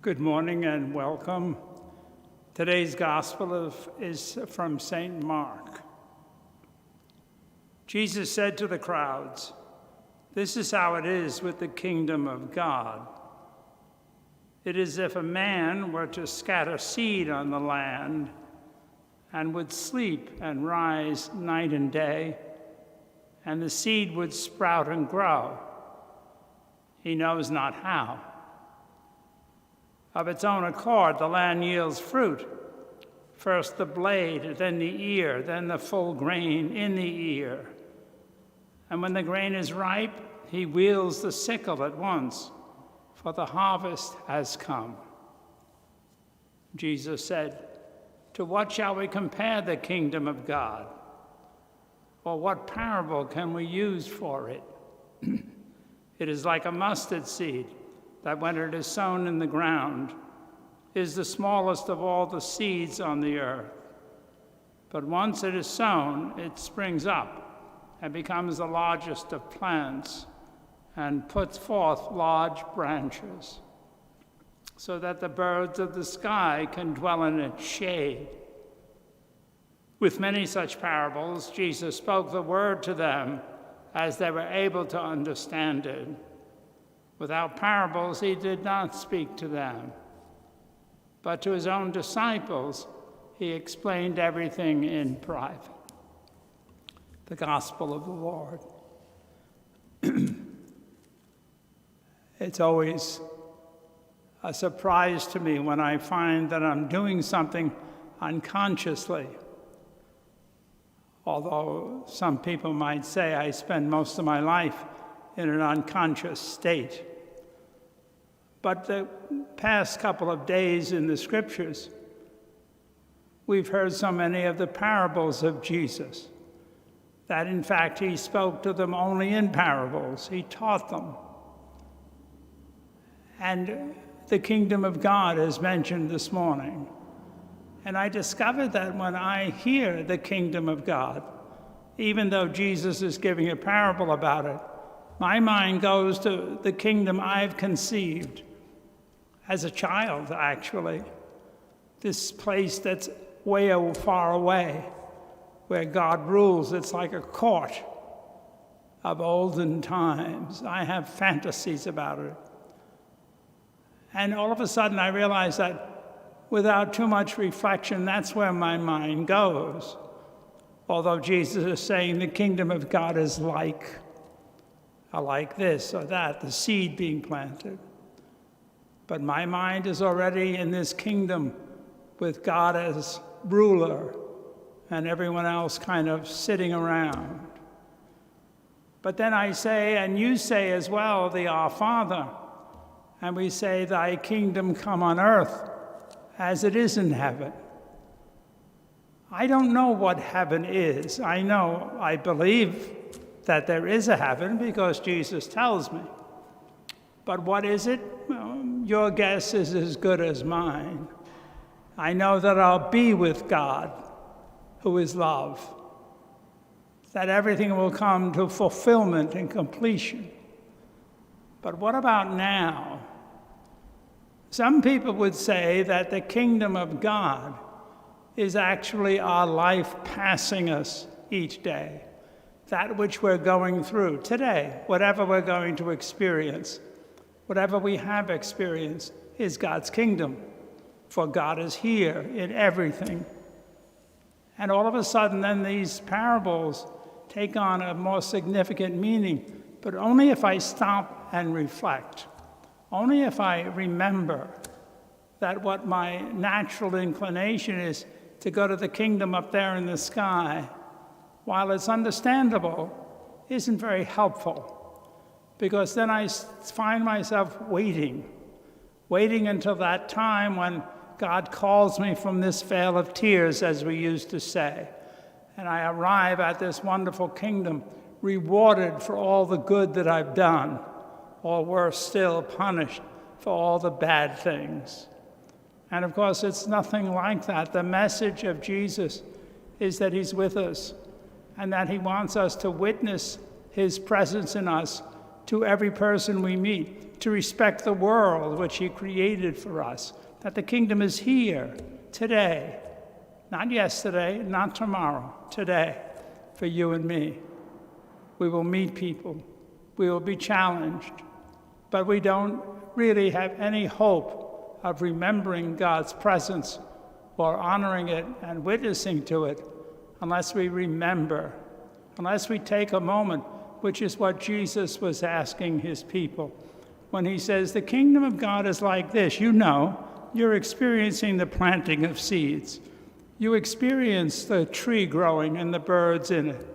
Good morning and welcome. Today's gospel is from St. Mark. Jesus said to the crowds, "This is how it is with the kingdom of God. It is if a man were to scatter seed on the land and would sleep and rise night and day, and the seed would sprout and grow. He knows not how. Of its own accord, the land yields fruit, first the blade, then the ear, then the full grain in the ear. And when the grain is ripe, he wields the sickle at once, for the harvest has come." Jesus said, "To what shall we compare the kingdom of God? Or what parable can we use for it? It is like a mustard seed that when it is sown in the ground is the smallest of all the seeds on the earth. But once it is sown, it springs up and becomes the largest of plants and puts forth large branches, so that the birds of the sky can dwell in its shade." With many such parables, Jesus spoke the word to them as they were able to understand it. Without parables, he did not speak to them. But to his own disciples, he explained everything in private. The Gospel of the Lord. It's always a surprise to me when I find that I'm doing something unconsciously. Although some people might say I spend most of my life in an unconscious state. But the past couple of days in the scriptures, we've heard so many of the parables of Jesus that in fact he spoke to them only in parables. He taught them. And the kingdom of God is mentioned this morning. And I discovered that when I hear the kingdom of God, even though Jesus is giving a parable about it, my mind goes to the kingdom I've conceived as a child, actually. This place that's way far away, where God rules. It's like a court of olden times. I have fantasies about it. And all of a sudden I realize that without too much reflection, that's where my mind goes. Although Jesus is saying the kingdom of God is like this or that, the seed being planted. But my mind is already in this kingdom with God as ruler and everyone else kind of sitting around. But then I say, and you say as well, the Our Father, and we say, "Thy kingdom come on earth as it is in heaven." I don't know what heaven is. I believe that there is a heaven because Jesus tells me. But what is it? Well, your guess is as good as mine. I know that I'll be with God, who is love, that everything will come to fulfillment and completion. But what about now? Some people would say that the kingdom of God is actually our life passing us each day. That which we're going through today, whatever we're going to experience, whatever we have experienced is God's kingdom, for God is here in everything. And all of a sudden, then these parables take on a more significant meaning, but only if I stop and reflect, only if I remember that what my natural inclination is to go to the kingdom up there in the sky, while it's understandable, isn't very helpful, because then I find myself waiting until that time when God calls me from this vale of tears, as we used to say, and I arrive at this wonderful kingdom, rewarded for all the good that I've done, or worse still, punished for all the bad things. And of course, it's nothing like that. The message of Jesus is that he's with us, and that he wants us to witness his presence in us to every person we meet, to respect the world which he created for us, that the kingdom is here, today, not yesterday, not tomorrow, today, for you and me. We will meet people, we will be challenged, but we don't really have any hope of remembering God's presence or honoring it and witnessing to it unless we remember, unless we take a moment, which is what Jesus was asking his people when he says, the kingdom of God is like this. You know, you're experiencing the planting of seeds. You experience the tree growing and the birds in it.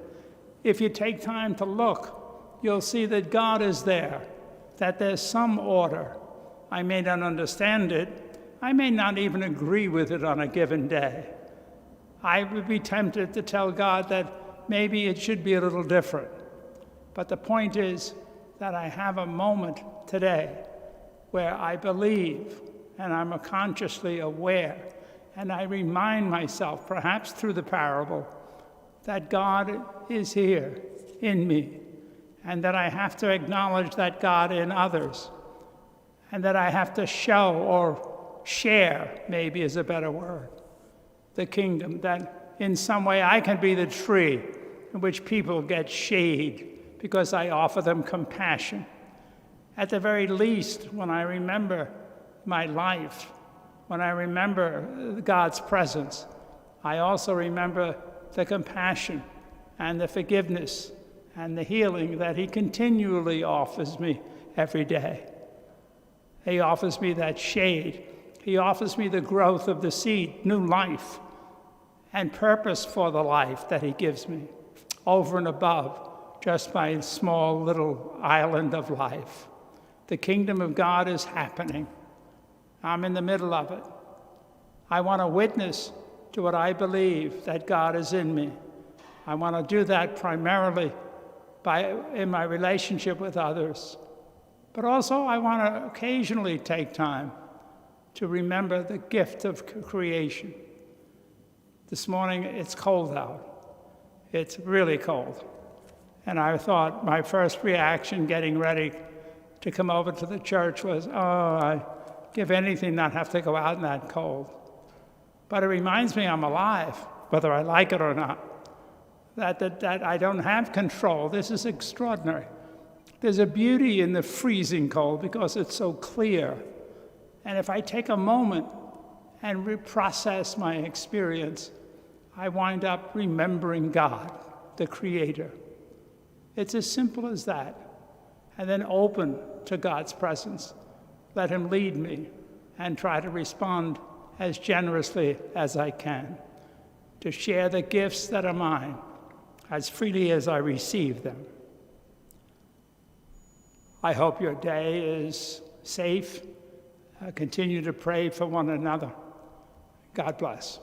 If you take time to look, you'll see that God is there, that there's some order. I may not understand it. I may not even agree with it on a given day. I would be tempted to tell God that maybe it should be a little different. But the point is that I have a moment today where I believe and I'm consciously aware, and I remind myself, perhaps through the parable, that God is here in me, and that I have to acknowledge that God in others, and that I have to show or share, maybe is a better word, the kingdom, that in some way I can be the tree in which people get shade because I offer them compassion. At the very least, when I remember my life, when I remember God's presence, I also remember the compassion and the forgiveness and the healing that he continually offers me every day. He offers me that shade. He offers me the growth of the seed, new life, and purpose for the life that he gives me, over and above just my small little island of life. The kingdom of God is happening. I'm in the middle of it. I want to witness to what I believe, that God is in me. I want to do that primarily in my relationship with others. But also I want to occasionally take time to remember the gift of creation. This morning, it's cold out. It's really cold. And I thought my first reaction getting ready to come over to the church was, I'd give anything not have to go out in that cold. But it reminds me I'm alive, whether I like it or not, that I don't have control. This is extraordinary. There's a beauty in the freezing cold because it's so clear. And if I take a moment and reprocess my experience, I wind up remembering God, the Creator. It's as simple as that. And then open to God's presence. Let him lead me and try to respond as generously as I can, to share the gifts that are mine as freely as I receive them. I hope your day is safe. Continue to pray for one another. God bless.